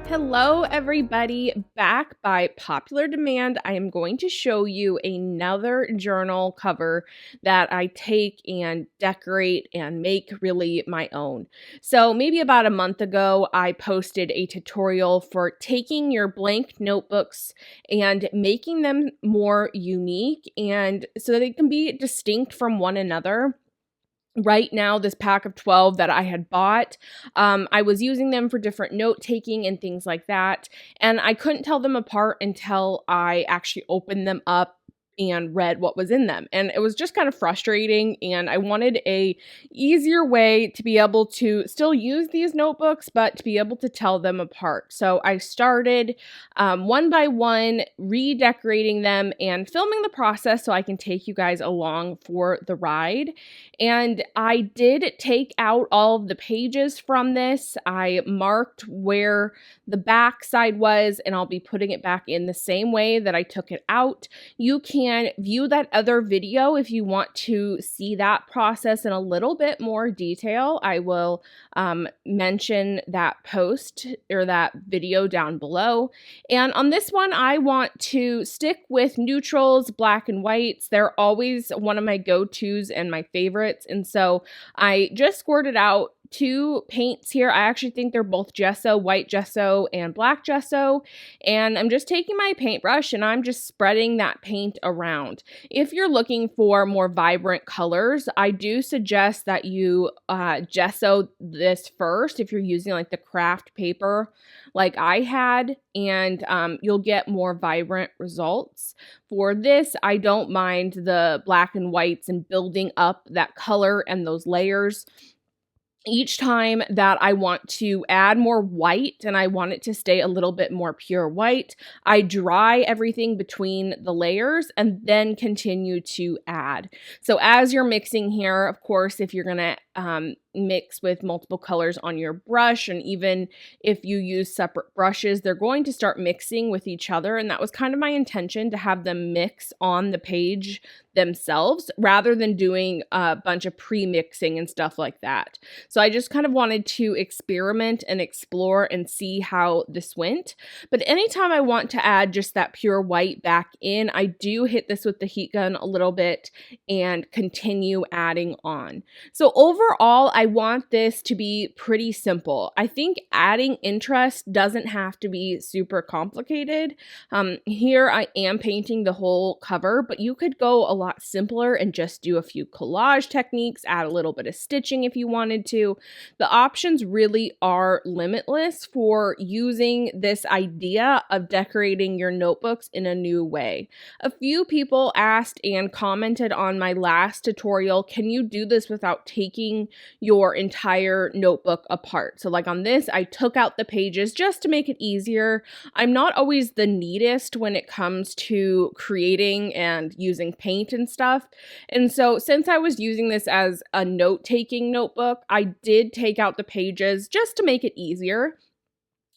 Hello everybody, back by popular demand. I am going to show you another journal cover that I take and decorate and make really my own. So maybe about a month ago, I posted a tutorial for taking your blank notebooks and making them more unique and so that they can be distinct from one another. Right now, this pack of 12 that I had bought, I was using them for different note taking and things like that. And I couldn't tell them apart until I actually opened them up and read what was in them. And it was just kind of frustrating. And I wanted a easier way to be able to still use these notebooks, but to be able to tell them apart. So I started one by one redecorating them and filming the process so I can take you guys along for the ride. And I did take out all of the pages from this. I marked where the back side was, and I'll be putting it back in the same way that I took it out. You can view that other video if you want to see that process in a little bit more detail. I will mention that post or that video down below. And on this one, I want to stick with neutrals, black and whites. They're always one of my go-tos and my favorites. And so I just squirted out two paints here. I actually think they're both gesso, white gesso and black gesso. And I'm just taking my paintbrush and I'm just spreading that paint around. If you're looking for more vibrant colors, I do suggest that you gesso this first if you're using like the craft paper like I had, and you'll get more vibrant results. For this, I don't mind the black and whites and building up that color and those layers. Each time that I want to add more white and I want it to stay a little bit more pure white, I dry everything between the layers and then continue to add. So as you're mixing here, of course, if you're going to mix with multiple colors on your brush, and even if you use separate brushes, they're going to start mixing with each other. And that was kind of my intention, to have them mix on the page themselves rather than doing a bunch of pre-mixing and stuff like that. So I just kind of wanted to experiment and explore and see how this went. But anytime I want to add just that pure white back in, I do hit this with the heat gun a little bit and continue adding on. So overall, I want this to be pretty simple. I think adding interest doesn't have to be super complicated. Here I am painting the whole cover, but you could go a lot simpler and just do a few collage techniques, add a little bit of stitching if you wanted to. The options really are limitless for using this idea of decorating your notebooks in a new way. A few people asked and commented on my last tutorial, can you do this without taking your entire notebook apart? So like on this, I took out the pages just to make it easier. I'm not always the neatest when it comes to creating and using paint and stuff. And so since I was using this as a note-taking notebook, I did take out the pages just to make it easier.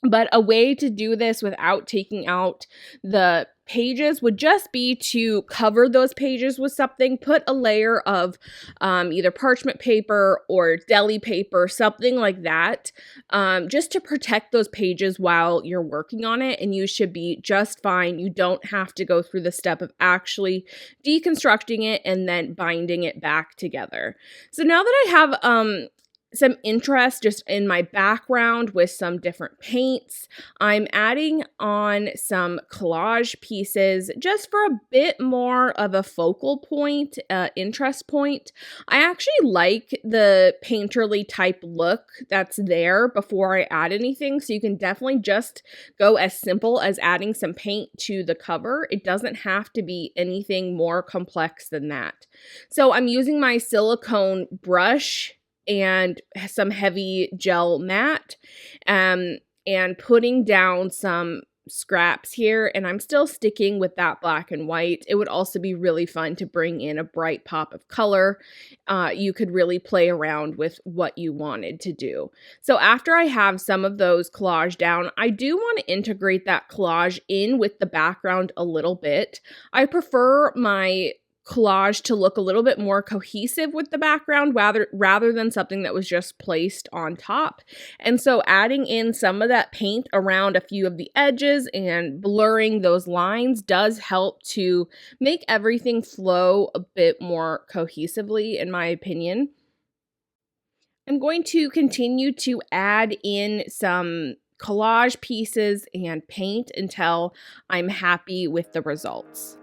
But a way to do this without taking out the pages would just be to cover those pages with something, put a layer of either parchment paper or deli paper, something like that, just to protect those pages while you're working on it, and you should be just fine. You don't have to go through the step of actually deconstructing it and then binding it back together. So now that I have some interest just in my background with some different paints, I'm adding on some collage pieces just for a bit more of a focal point, interest point. I actually like the painterly type look that's there before I add anything, so you can definitely just go as simple as adding some paint to the cover. It doesn't have to be anything more complex than that. So I'm using my silicone brush and some heavy gel mat, and putting down some scraps here, and I'm still sticking with that black and white. It would also be really fun to bring in a bright pop of color. You could really play around with what you wanted to do. So after I have some of those collage down, I do want to integrate that collage in with the background a little bit. I prefer my collage to look a little bit more cohesive with the background rather than something that was just placed on top. And so adding in some of that paint around a few of the edges and blurring those lines does help to make everything flow a bit more cohesively, in my opinion. I'm going to continue to add in some collage pieces and paint until I'm happy with the results.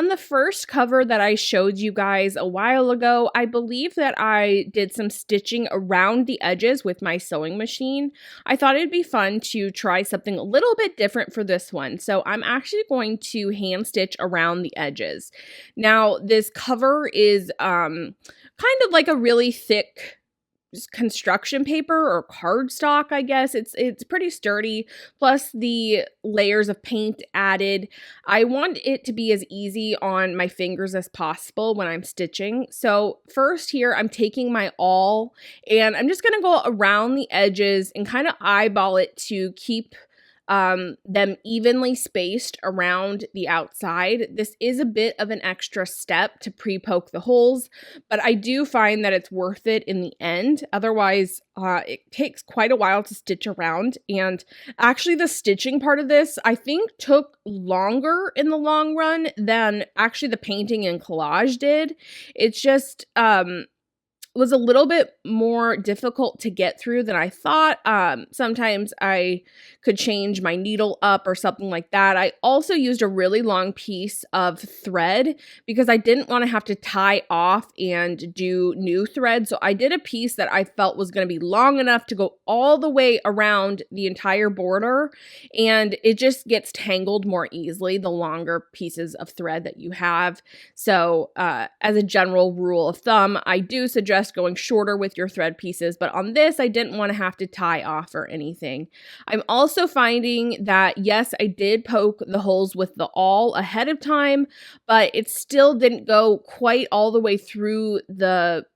On the first cover that I showed you guys a while ago, I believe that I did some stitching around the edges with my sewing machine. I thought it'd be fun to try something a little bit different for this one. So I'm actually going to hand stitch around the edges. Now, this cover is kind of like a really thick construction paper or cardstock, I guess. It's pretty sturdy, plus the layers of paint added. I want it to be as easy on my fingers as possible when I'm stitching. So first here, I'm taking my awl and I'm just gonna go around the edges and kind of eyeball it to keep them evenly spaced around the outside. This is a bit of an extra step to pre-poke the holes, but I do find that it's worth it in the end. Otherwise, it takes quite a while to stitch around. And actually the stitching part of this, I think, took longer in the long run than actually the painting and collage did. It's just, was a little bit more difficult to get through than I thought. Sometimes I could change my needle up or something like that. I also used a really long piece of thread because I didn't want to have to tie off and do new thread. So I did a piece that I felt was going to be long enough to go all the way around the entire border, and it just gets tangled more easily the longer pieces of thread that you have. So as a general rule of thumb, I do suggest going shorter with your thread pieces, but on this, I didn't want to have to tie off or anything. I'm also finding that, yes, I did poke the holes with the awl ahead of time, but it still didn't go quite all the way through the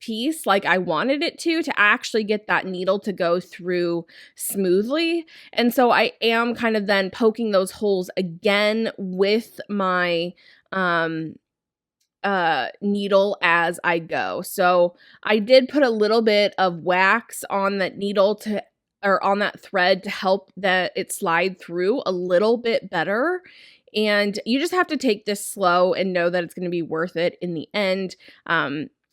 piece like I wanted it to actually get that needle to go through smoothly. And so I am kind of then poking those holes again with my needle as I go. So I did put a little bit of wax on that needle or on that thread to help that it slide through a little bit better. And you just have to take this slow and know that it's going to be worth it in the end.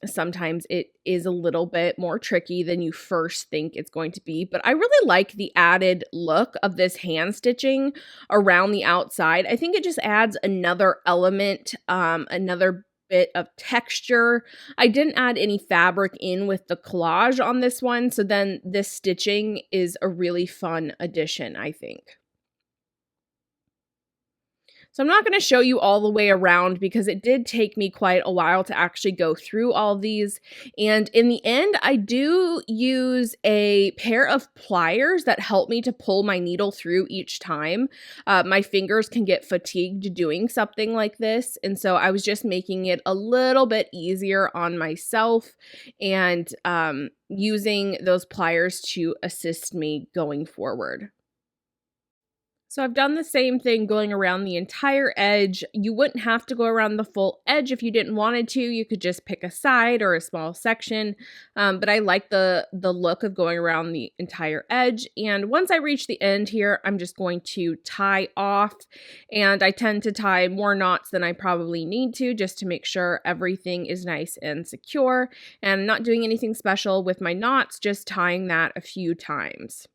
Sometimes it is a little bit more tricky than you first think it's going to be, but I really like the added look of this hand stitching around the outside. I think it just adds another element, another bit of texture. I didn't add any fabric in with the collage on this one, so then this stitching is a really fun addition, I think. So I'm not going to show you all the way around because it did take me quite a while to actually go through all these. And in the end, I do use a pair of pliers that help me to pull my needle through each time. My fingers can get fatigued doing something like this. And so I was just making it a little bit easier on myself and using those pliers to assist me going forward. So I've done the same thing going around the entire edge. You wouldn't have to go around the full edge if you didn't wanted to. You could just pick a side or a small section. But I like the look of going around the entire edge. And once I reach the end here, I'm just going to tie off. And I tend to tie more knots than I probably need to just to make sure everything is nice and secure. And I'm not doing anything special with my knots, just tying that a few times.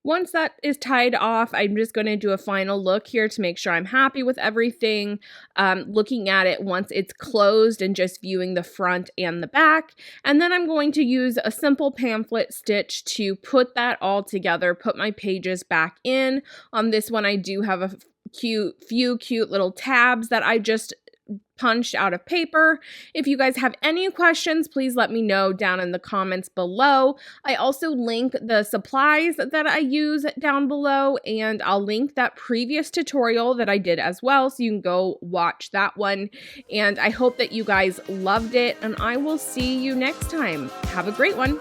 Once that is tied off, I'm just going to do a final look here to make sure I'm happy with everything. Looking at it once it's closed and just viewing the front and the back. And then I'm going to use a simple pamphlet stitch to put that all together, put my pages back in. On this one, I do have a few cute little tabs that I just punched out of paper. If you guys have any questions, please let me know down in the comments below. I also link the supplies that I use down below, and I'll link that previous tutorial that I did as well, so you can go watch that one. And I hope that you guys loved it, and I will see you next time. Have a great one.